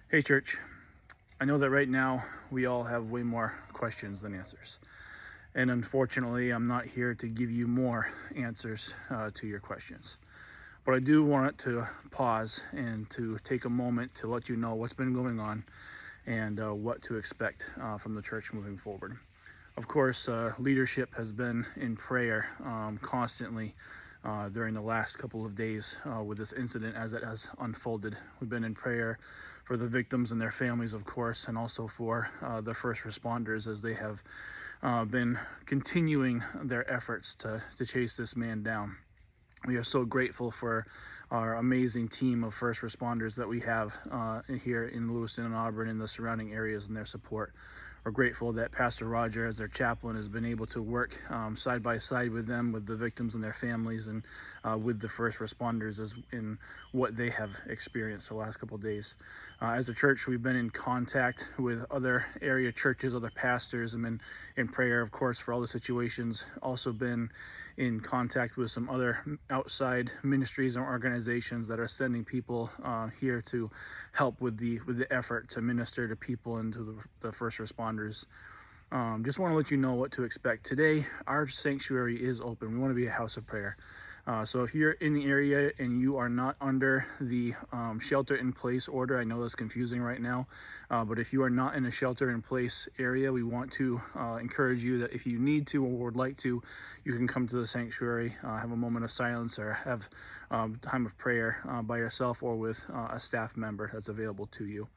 Hey church, I know that right now we all have way more questions than answers. And unfortunately, I'm not here to give you more answers to your questions. But I do want to pause and to take a moment to let you know what's been going on and what to expect from the church moving forward. Of course, leadership has been in prayer constantly during the last couple of days with this incident as it has unfolded. We've been in prayer for the victims and their families, of course, and also for the first responders as they have been continuing their efforts to chase this man down. We are so grateful for our amazing team of first responders that we have here in Lewiston and Auburn and the surrounding areas and their support. We're grateful that Pastor Roger, as their chaplain, has been able to work side by side with them, with the victims and their families, and with the first responders as in what they have experienced the last couple of days. As a church, we've been in contact with other area churches, other pastors, and been in prayer, of course, for all the situations. Also been in contact with some other outside ministries and organizations that are sending people here to help with the effort to minister to people and to the first responders. Just want to let you know what to expect. Today, our sanctuary is open. We want to be a house of prayer. So if you're in the area and you are not under the shelter-in-place order, I know that's confusing right now, but if you are not in a shelter-in-place area, we want to encourage you that if you need to or would like to, you can come to the sanctuary, have a moment of silence, or have time of prayer by yourself or with a staff member that's available to you.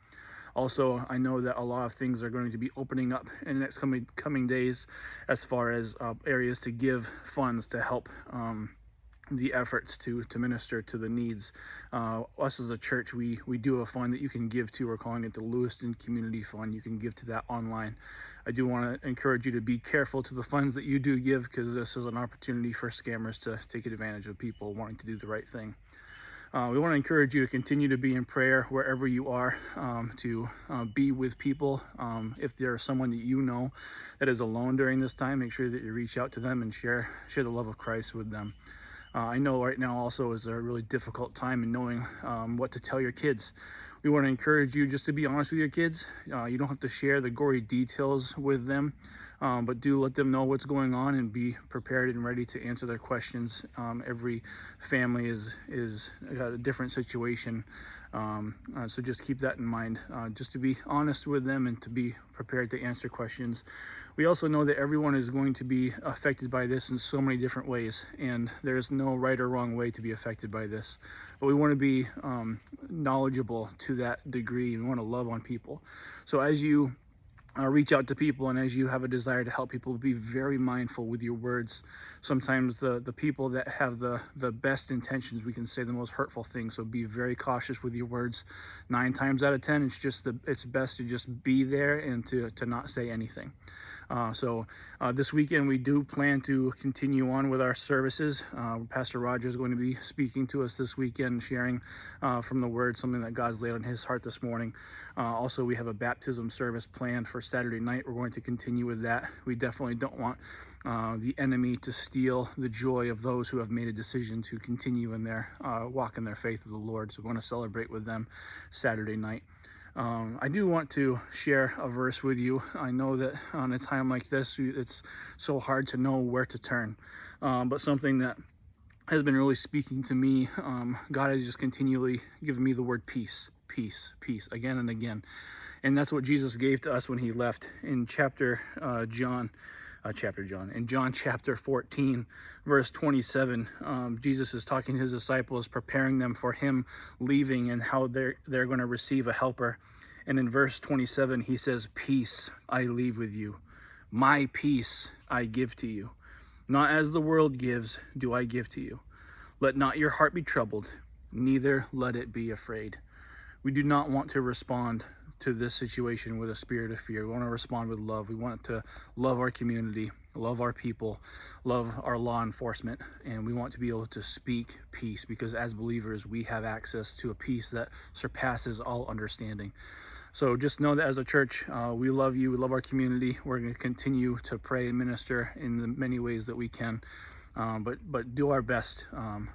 Also, I know that a lot of things are going to be opening up in the next coming days as far as areas to give funds to help the efforts to minister to the needs. Us as a church, we do have a fund that you can give to. We're calling it the Lewiston Community Fund. You can give to that online. I do want to encourage you to be careful to the funds that you do give, because this is an opportunity for scammers to take advantage of people wanting to do the right thing. We want to encourage you to continue to be in prayer wherever you are, to be with people. If there's someone that you know that is alone during this time, make sure that you reach out to them and share the love of Christ with them. I know right now also is a really difficult time in knowing what to tell your kids. We want to encourage you just to be honest with your kids. You don't have to share the gory details with them, but do let them know what's going on and be prepared and ready to answer their questions. Every family is got a different situation, so just keep that in mind. Just to be honest with them and to be prepared to answer questions. We also know that everyone is going to be affected by this in so many different ways, and there's no right or wrong way to be affected by this. But we want to be knowledgeable to that degree. We want to love on people. So as you reach out to people and as you have a desire to help people, be very mindful with your words. Sometimes the people that have the best intentions, we can say the most hurtful things. So be very cautious with your words. 9 times out of 10, it's best to just be there and to not say anything. So this weekend we do plan to continue on with our services. Pastor Roger is going to be speaking to us this weekend, sharing from the Word, something that God's laid on his heart this morning. Also, we have a baptism service planned for Saturday night. We're going to continue with that. We definitely don't want the enemy to steal the joy of those who have made a decision to continue in their walk in their faith with the Lord. So we want to celebrate with them Saturday night. I do want to share a verse with you. I know that on a time like this, it's so hard to know where to turn, but something that has been really speaking to me, God has just continually given me the word peace, peace, peace, again and again. And that's what Jesus gave to us when he left in John chapter 14, verse 27. Jesus is talking to his disciples, preparing them for him leaving and how they're going to receive a helper. And in verse 27, he says, "Peace I leave with you. My peace I give to you. Not as the world gives, do I give to you. Let not your heart be troubled, neither let it be afraid." We do not want to respond to this situation with a spirit of fear. We want to respond with love. We want to love our community, love our people, love our law enforcement, and we want to be able to speak peace, because as believers, we have access to a peace that surpasses all understanding. So just know that as a church, we love you, we love our community. We're going to continue to pray and minister in the many ways that we can, but do our best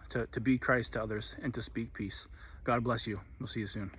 to be Christ to others and to speak peace. God bless you. We'll see you soon.